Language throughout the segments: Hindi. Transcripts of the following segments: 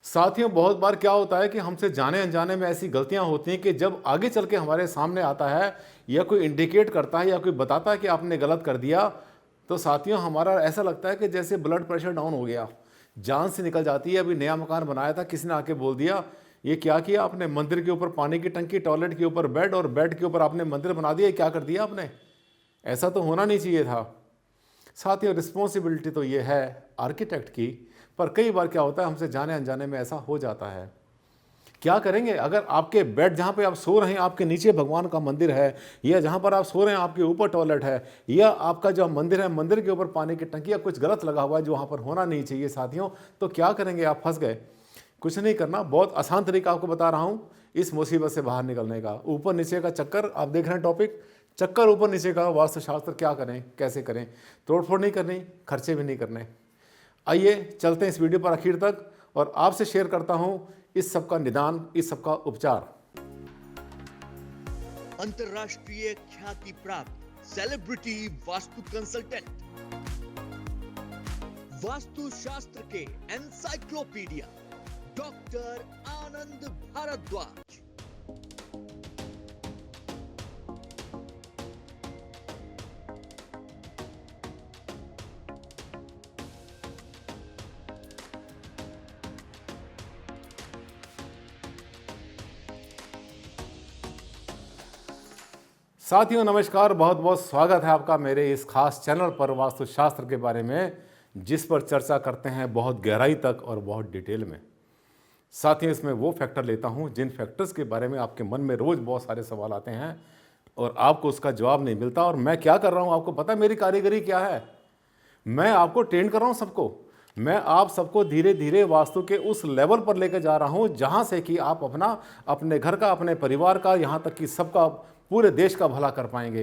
साथियों, बहुत बार क्या होता है कि हमसे जाने अनजाने में ऐसी गलतियां होती हैं कि जब आगे चल के हमारे सामने आता है या कोई इंडिकेट करता है या कोई बताता है कि आपने गलत कर दिया, तो साथियों हमारा ऐसा लगता है कि जैसे ब्लड प्रेशर डाउन हो गया, जान से निकल जाती है। अभी नया मकान बनाया था, किसी ने आके बोल दिया ये क्या किया आपने, मंदिर के ऊपर पानी की टंकी, टॉयलेट के ऊपर बेड और बेड के ऊपर आपने मंदिर बना दिया, ये क्या कर दिया आपने, ऐसा तो होना नहीं चाहिए था। साथियों, रिस्पॉन्सिबिलिटी तो ये है आर्किटेक्ट की, पर कई बार क्या होता है हमसे जाने अनजाने में ऐसा हो जाता है। क्या करेंगे अगर आपके बेड जहाँ पे आप सो रहे हैं आपके नीचे भगवान का मंदिर है, या जहाँ पर आप सो रहे हैं आपके ऊपर टॉयलेट है, या आपका जो मंदिर है मंदिर के ऊपर पानी की टंकी या कुछ गलत लगा हुआ है जो वहाँ पर होना नहीं चाहिए साथियों, तो क्या करेंगे, आप फंस गए। कुछ नहीं करना, बहुत आसान तरीका आपको बता रहा हूँ इस मुसीबत से बाहर निकलने का। ऊपर नीचे का चक्कर, आप देख रहे हैं टॉपिक, चक्कर ऊपर नीचे का वास्तुशास्त्र क्या करें, कैसे करें, तोड़फोड़ नहीं करनी, खर्चे भी नहीं करने। आइए चलते हैं इस वीडियो पर आखिर तक और आपसे शेयर करता हूं इस सब का निदान, इस सब का उपचार। अंतरराष्ट्रीय ख्याति प्राप्त सेलिब्रिटी वास्तु कंसल्टेंट, वास्तु शास्त्र के एनसाइक्लोपीडिया डॉक्टर आनंद भारद्वाज। साथियों नमस्कार, बहुत बहुत स्वागत है आपका मेरे इस खास चैनल पर वास्तुशास्त्र के बारे में, जिस पर चर्चा करते हैं बहुत गहराई तक और बहुत डिटेल में। साथियों, इसमें वो फैक्टर लेता हूं जिन फैक्टर्स के बारे में आपके मन में रोज़ बहुत सारे सवाल आते हैं और आपको उसका जवाब नहीं मिलता। और मैं क्या कर रहा हूं आपको पता है मेरी कारीगरी क्या है? मैं आपको ट्रेन कर रहा हूं सबको। मैं आप सबको धीरे धीरे वास्तु के उस लेवल पर लेकर जा रहा हूं जहां से कि आप अपने घर का, अपने परिवार का, यहां तक कि सबका, पूरे देश का भला कर पाएंगे।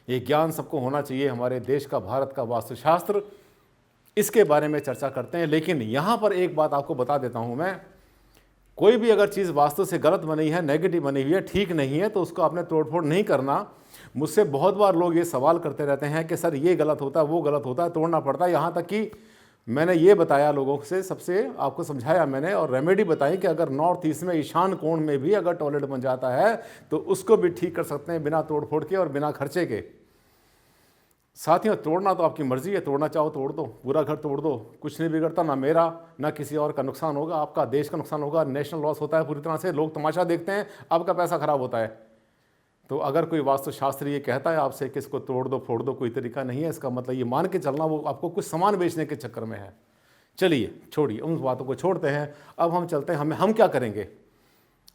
ये ज्ञान सबको होना चाहिए। हमारे देश का, भारत का वास्तुशास्त्र, इसके बारे में चर्चा करते हैं। लेकिन यहां पर एक बात आपको बता देता हूं मैं, कोई भी अगर चीज़ वास्तु से गलत बनी है, नेगेटिव बनी हुई है, ठीक नहीं है, तो उसको आपने तोड़फोड़ नहीं करना। मुझसे बहुत बार लोग ये सवाल करते रहते हैं कि सर ये गलत होता है, वो गलत होता है, तोड़ना पड़ता है। यहाँ तक कि मैंने ये बताया लोगों से, सबसे आपको समझाया मैंने और रेमेडी बताई कि अगर नॉर्थ ईस्ट में ईशान कोण में भी अगर टॉयलेट बन जाता है तो उसको भी ठीक कर सकते हैं बिना तोड़फोड़ के और बिना खर्चे के। साथियों, तोड़ना तो आपकी मर्जी है, तोड़ना चाहो तोड़ दो, पूरा घर तोड़ दो, कुछ नहीं बिगड़ता, ना मेरा ना किसी और का नुकसान होगा, आपका देश का नुकसान होगा, नेशनल लॉस होता है पूरी तरह से, लोग तमाशा देखते हैं, आपका पैसा खराब होता है। तो अगर कोई वास्तुशास्त्री ये कहता है आपसे कि इसको तोड़ दो फोड़ दो, कोई तरीका नहीं है, इसका मतलब ये मान के चलना वो आपको कुछ सामान बेचने के चक्कर में है। चलिए छोड़िए, उन बातों को छोड़ते हैं। अब हम चलते हैं, हम क्या करेंगे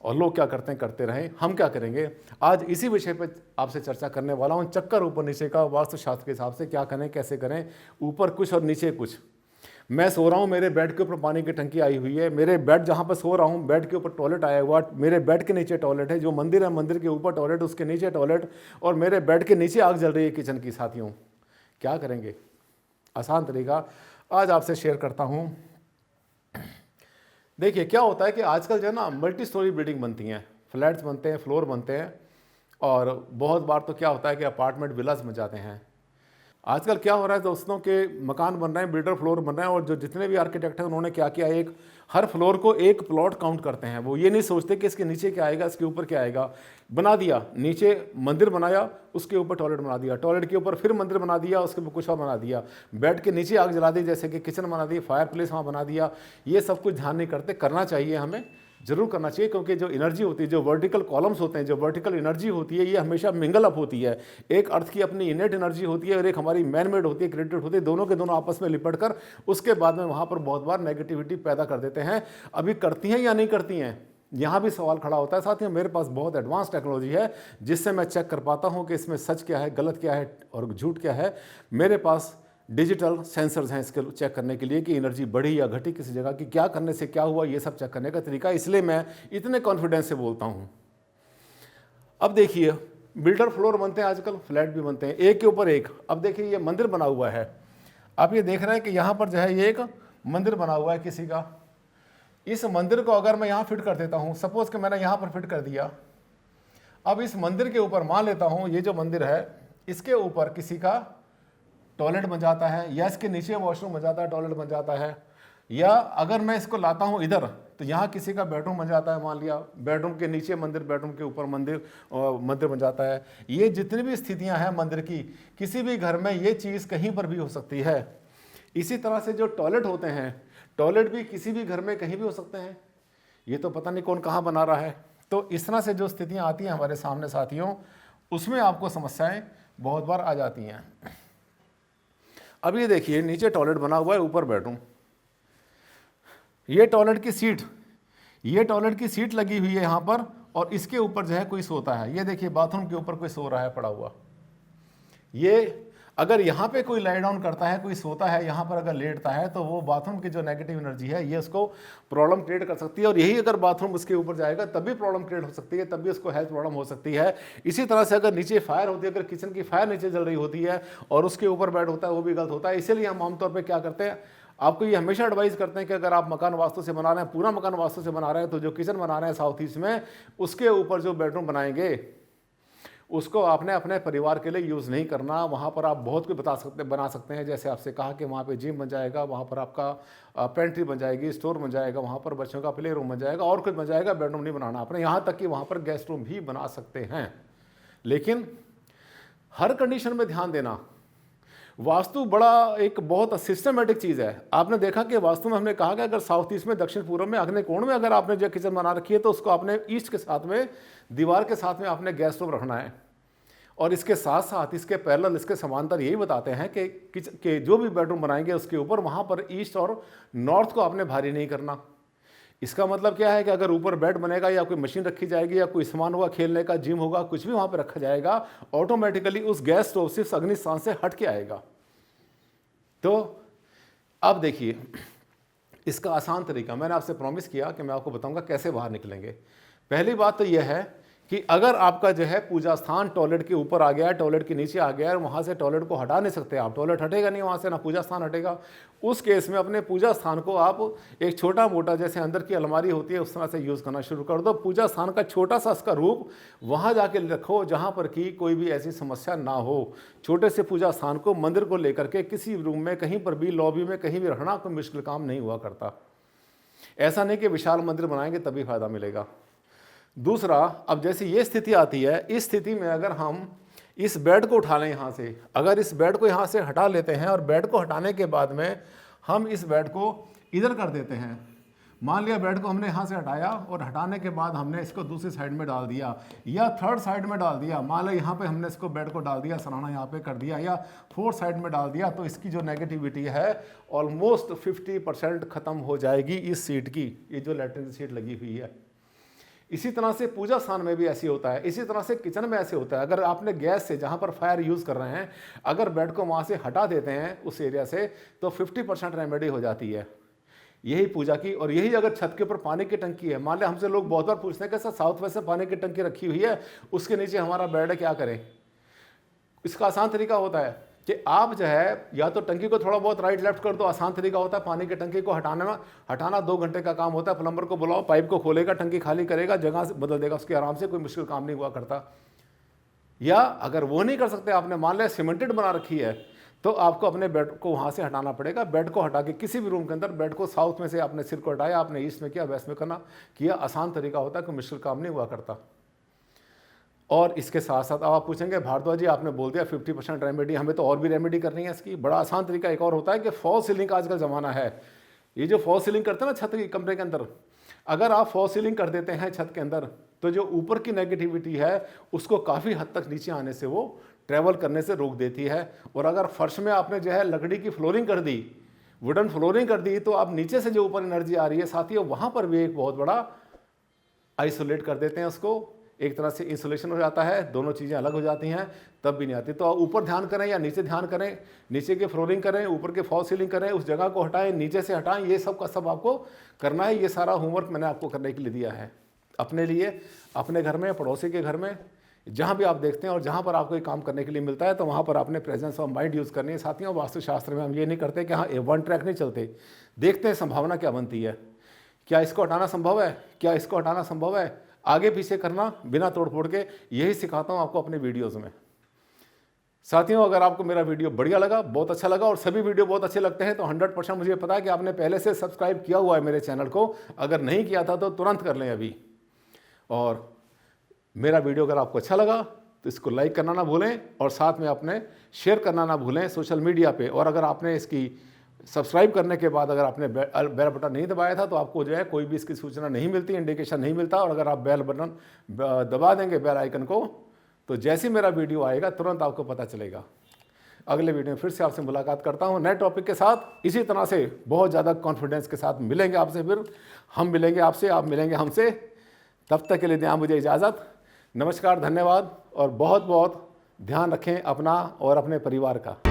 और लोग क्या करते हैं करते रहें, हम क्या करेंगे। आज इसी विषय पर आपसे चर्चा करने वाला हूँ, चक्कर ऊपर नीचे का वास्तुशास्त्र के हिसाब से क्या करें, कैसे करें, ऊपर कुछ और नीचे कुछ। मैं सो रहा हूँ, मेरे बेड के ऊपर पानी की टंकी आई हुई है, मेरे बेड जहाँ पर सो रहा हूँ बेड के ऊपर टॉयलेट आया हुआ, मेरे बेड के नीचे टॉयलेट है, जो मंदिर है मंदिर के ऊपर टॉयलेट, उसके नीचे टॉयलेट, और मेरे बेड के नीचे आग जल रही है किचन की। साथियों क्या करेंगे? आसान तरीका आज आपसे शेयर करता हूँ। देखिए क्या होता है कि आजकल जो है ना मल्टी स्टोरी बिल्डिंग बनती हैं, फ्लैट्स बनते हैं, फ्लोर बनते हैं, और बहुत बार तो क्या होता है कि अपार्टमेंट विलास बन जाते हैं। आजकल क्या हो रहा है दोस्तों के मकान बन रहे हैं, बिल्डर फ्लोर बन रहे हैं, और जो जितने भी आर्किटेक्ट हैं उन्होंने क्या किया, एक हर फ्लोर को एक प्लॉट काउंट करते हैं। वो ये नहीं सोचते कि इसके नीचे क्या आएगा, इसके ऊपर क्या आएगा। बना दिया, नीचे मंदिर बनाया, उसके ऊपर टॉयलेट बना दिया, टॉयलेट के ऊपर फिर मंदिर बना दिया, उसके ऊपर कुछ और बना दिया, बेड के नीचे आग जला दी, जैसे कि किचन बना दी, फायर प्लेस वहाँ बना दिया। ये सब कुछ ध्यान नहीं करते, करना चाहिए, हमें जरूर करना चाहिए, क्योंकि जो एनर्जी होती है, जो वर्टिकल कॉलम्स होते हैं, जो वर्टिकल एनर्जी होती है, ये हमेशा मिंगल अप होती है। एक अर्थ की अपनी इनेट एनर्जी होती है और एक हमारी मैन मेड होती है, क्रिएटेड होती है, दोनों के दोनों आपस में लिपट कर उसके बाद में वहाँ पर बहुत बार नेगेटिविटी पैदा कर देते हैं। अभी करती हैं या नहीं करती हैं, यहाँ भी सवाल खड़ा होता है। साथियों मेरे पास बहुत एडवांस टेक्नोलॉजी है जिससे मैं चेक कर पाता हूँ कि इसमें सच क्या है, गलत क्या है और झूठ क्या है। मेरे पास डिजिटल सेंसर्स हैं इसके चेक करने के लिए कि एनर्जी बढ़ी या घटी किसी जगह की, क्या करने से क्या हुआ, ये सब चेक करने का तरीका। इसलिए मैं इतने कॉन्फिडेंस से बोलता हूँ। अब देखिए बिल्डर फ्लोर बनते हैं, आजकल फ्लैट भी बनते हैं, एक के ऊपर एक। अब देखिए ये मंदिर बना हुआ है, आप ये देख रहे हैं कि यहाँ पर जो है ये एक मंदिर बना हुआ है किसी का। इस मंदिर को अगर मैं यहाँ फिट कर देता हूँ, सपोज कि मैंने यहाँ पर फिट कर दिया, अब इस मंदिर के ऊपर मान लेता हूँ ये जो मंदिर है इसके ऊपर किसी का टॉयलेट बन जाता है, या इसके नीचे वॉशरूम बन जाता है, टॉयलेट बन जाता है। या अगर मैं इसको लाता हूँ इधर, तो यहाँ किसी का बेडरूम बन जाता है, मान लिया बेडरूम के नीचे मंदिर, बेडरूम के ऊपर मंदिर, मंदिर बन जाता है। ये जितनी भी स्थितियाँ हैं मंदिर की, किसी भी घर में ये चीज़ कहीं पर भी हो सकती है। इसी तरह से जो टॉयलेट होते हैं, टॉयलेट भी किसी भी घर में कहीं भी हो सकते हैं, ये तो पता नहीं कौन कहाँ बना रहा है। तो इस तरह से जो स्थितियाँ आती हैं हमारे सामने साथियों, उसमें आपको समस्याएं बहुत बार आ जाती हैं। अब ये देखिए, नीचे टॉयलेट बना हुआ है, ऊपर बेडरूम, ये टॉयलेट की सीट, ये टॉयलेट की सीट लगी हुई है यहाँ पर, और इसके ऊपर जो है कोई सोता है। ये देखिए बाथरूम के ऊपर कोई सो रहा है पड़ा हुआ। ये अगर यहाँ पे कोई लाई डाउन करता है, कोई सोता है यहाँ पर, अगर लेटता है, तो वो बाथरूम की जो नेगेटिव एनर्जी है ये उसको प्रॉब्लम क्रिएट कर सकती है। और यही अगर बाथरूम उसके ऊपर जाएगा तब भी प्रॉब्लम क्रिएट हो सकती है, तब भी उसको हेल्थ प्रॉब्लम हो सकती है। इसी तरह से अगर नीचे फायर होती है, अगर किचन की फायर नीचे जल रही होती है और उसके ऊपर बेड होता है, वो भी गलत होता है। इसीलिए हम आमतौर पर क्या करते हैं, आपको ये हमेशा एडवाइस करते हैं कि अगर आप मकान वास्तु से बना रहे हैं, पूरा मकान वास्तु से बना रहे हैं, तो जो किचन बना रहे हैं साउथ ईस्ट में, उसके ऊपर जो बेडरूम बनाएंगे उसको आपने अपने परिवार के लिए यूज़ नहीं करना। वहाँ पर आप बहुत कुछ बना सकते हैं। जैसे आपसे कहा कि वहाँ पे जिम बन जाएगा, वहाँ पर आपका पेंट्री बन जाएगी, स्टोर बन जाएगा, वहाँ पर बच्चों का प्ले रूम बन जाएगा, और कुछ बन जाएगा। बेडरूम नहीं बनाना आपने, यहाँ तक कि वहाँ पर गेस्ट रूम भी बना सकते हैं। लेकिन हर कंडीशन में ध्यान देना। वास्तु बड़ा एक बहुत सिस्टमेटिक चीज़ है। आपने देखा कि वास्तु में हमने कहा कि अगर साउथ ईस्ट में, दक्षिण पूर्व में, अग्नि कोण में अगर आपने जो किचन बना रखी है, तो उसको आपने ईस्ट के साथ में, दीवार के साथ में आपने गैस स्टोव रखना है। और इसके साथ साथ इसके पैरेलल, इसके समांतर यही बताते हैं कि किचन के जो भी बेडरूम बनाएंगे उसके ऊपर, वहाँ पर ईस्ट और नॉर्थ को आपने भारी नहीं करना। इसका मतलब क्या है कि अगर ऊपर बेड बनेगा या कोई मशीन रखी जाएगी या कोई सामान होगा, खेलने का जिम होगा, कुछ भी वहाँ पर रखा जाएगा, ऑटोमेटिकली उस गैस स्टोव से, अग्नि स्थान से हट के आएगा। तो अब देखिए, इसका आसान तरीका मैंने आपसे प्रॉमिस किया कि मैं आपको बताऊंगा कैसे बाहर निकलेंगे। पहली बात तो यह है कि अगर आपका जो है पूजा स्थान टॉयलेट के ऊपर आ गया है, टॉयलेट के नीचे आ गया है, वहाँ से टॉयलेट को हटा नहीं सकते आप, टॉयलेट हटेगा नहीं वहाँ से, ना पूजा स्थान हटेगा। उस केस में अपने पूजा स्थान को आप एक छोटा मोटा, जैसे अंदर की अलमारी होती है, उस तरह से यूज़ करना शुरू कर दो। पूजा स्थान का छोटा सा उसका रूप वहाँ जाके रखो जहाँ पर कि कोई भी ऐसी समस्या ना हो। छोटे से पूजा स्थान को, मंदिर को लेकर के किसी रूम में, कहीं पर भी, लॉबी में कहीं भी रखना कोई मुश्किल काम नहीं हुआ करता। ऐसा नहीं कि विशाल मंदिर बनाएंगे तभी फायदा मिलेगा। दूसरा, अब जैसे ये स्थिति आती है, इस स्थिति में अगर हम इस बेड को उठा लें यहाँ से, अगर इस बेड को यहाँ से हटा लेते हैं और बेड को हटाने के बाद में हम इस बेड को इधर कर देते हैं, मान लिया बेड को हमने यहाँ से हटाया और हटाने के बाद हमने इसको दूसरी साइड में डाल दिया या थर्ड साइड में डाल दिया, मान लो यहाँ पे हमने इसको बेड को डाल दिया, सराहना यहाँ पे कर दिया, या फोर्थ साइड में डाल दिया, तो इसकी जो नेगेटिविटी है ऑलमोस्ट 50% ख़त्म हो जाएगी इस सीट की, ये जो लैट्रिन की सीट लगी हुई है। इसी तरह से पूजा स्थान में भी ऐसे होता है, इसी तरह से किचन में ऐसे होता है। अगर आपने गैस से, जहाँ पर फायर यूज़ कर रहे हैं, अगर बेड को वहाँ से हटा देते हैं उस एरिया से, तो 50% रेमेडी हो जाती है यही पूजा की। और यही अगर छत के ऊपर पानी की टंकी है, मान लिया हमसे लोग बहुत बार पूछते हैं कि सर साउथ वेस्ट से पानी की टंकी रखी हुई है, उसके नीचे हमारा बेड है, क्या करें? इसका आसान तरीका होता है कि आप जो है या तो टंकी को थोड़ा बहुत राइट लेफ्ट कर दो, आसान तरीका होता है। पानी की टंकी को हटाना 2 घंटे का काम होता है। प्लम्बर को बुलाओ, पाइप को खोलेगा, टंकी खाली करेगा, जगह से बदल देगा उसके आराम से, कोई मुश्किल काम नहीं हुआ करता। या अगर वो नहीं कर सकते, आपने मान लिया सीमेंटेड बना रखी है, तो आपको अपने बेड को वहाँ से हटाना पड़ेगा। बेड को हटा के किसी भी रूम के अंदर बेड को साउथ में से आपने सिर को हटाया, आपने ईस्ट में किया, वेस्ट में करना किया, आसान तरीका होता है, कोई मुश्किल काम नहीं हुआ करता। और इसके साथ साथ अब आप पूछेंगे भारद्वाज जी आपने बोल दिया 50% रेमेडी, हमें तो और भी रेमेडी करनी है इसकी। बड़ा आसान तरीका एक और होता है कि फॉल सीलिंग का आजकल ज़माना है। ये जो फॉल सीलिंग करते हैं ना छत की, कमरे के अंदर, अगर आप फॉल सीलिंग कर देते हैं छत के अंदर, तो जो ऊपर की नेगेटिविटी है उसको काफ़ी हद तक नीचे आने से वो ट्रैवल करने से रोक देती है। और अगर फर्श में आपने जो है लकड़ी की फ्लोरिंग कर दी, वुडन फ्लोरिंग कर दी, तो आप नीचे से जो ऊपर एनर्जी आ रही है साथियों, वहाँ पर भी एक बहुत बड़ा आइसोलेट कर देते हैं उसको, एक तरह से इंसुलेशन हो जाता है, दोनों चीज़ें अलग हो जाती हैं, तब भी नहीं आती। तो ऊपर ध्यान करें या नीचे ध्यान करें, नीचे के फ्लोरिंग करें, ऊपर के फॉल सीलिंग करें, उस जगह को हटाएं, नीचे से हटाएं, ये सब का सब आपको करना है। ये सारा होमवर्क मैंने आपको करने के लिए दिया है, अपने लिए, अपने घर में, पड़ोसी के घर में, जहाँ भी आप देखते हैं और जहाँ पर आपको ये काम करने के लिए मिलता है, तो वहाँ पर आपने प्रेजेंस ऑफ माइंड यूज़ करनी है। साथियों, वास्तुशास्त्र में हम ये नहीं करते कि हाँ वन ट्रैक नहीं चलते, देखते हैं संभावना क्या बनती है, क्या इसको हटाना संभव है, क्या इसको हटाना संभव है, आगे पीछे करना बिना तोड़ फोड़ के, यही सिखाता हूँ आपको अपने वीडियोज़ में। साथियों, अगर आपको मेरा वीडियो बढ़िया लगा, बहुत अच्छा लगा और सभी वीडियो बहुत अच्छे लगते हैं तो 100% मुझे पता है कि आपने पहले से सब्सक्राइब किया हुआ है मेरे चैनल को। अगर नहीं किया था तो तुरंत कर लें अभी। और मेरा वीडियो अगर आपको अच्छा लगा तो इसको लाइक करना ना भूलें और साथ में अपने शेयर करना ना भूलें सोशल मीडिया पे। और अगर आपने इसकी सब्सक्राइब करने के बाद अगर आपने बेल बटन नहीं दबाया था तो आपको जो है कोई भी इसकी सूचना नहीं मिलती, इंडिकेशन नहीं मिलता। और अगर आप बेल बटन दबा देंगे, बेल आइकन को, तो जैसे ही मेरा वीडियो आएगा तुरंत आपको पता चलेगा। अगले वीडियो में फिर से आपसे मुलाकात करता हूं नए टॉपिक के साथ। इसी तरह से बहुत ज़्यादा कॉन्फिडेंस के साथ मिलेंगे आपसे, फिर हम मिलेंगे आपसे, आप मिलेंगे हमसे। तब तक के लिए दें मुझे इजाज़त। नमस्कार, धन्यवाद और बहुत बहुत ध्यान रखें अपना और अपने परिवार का।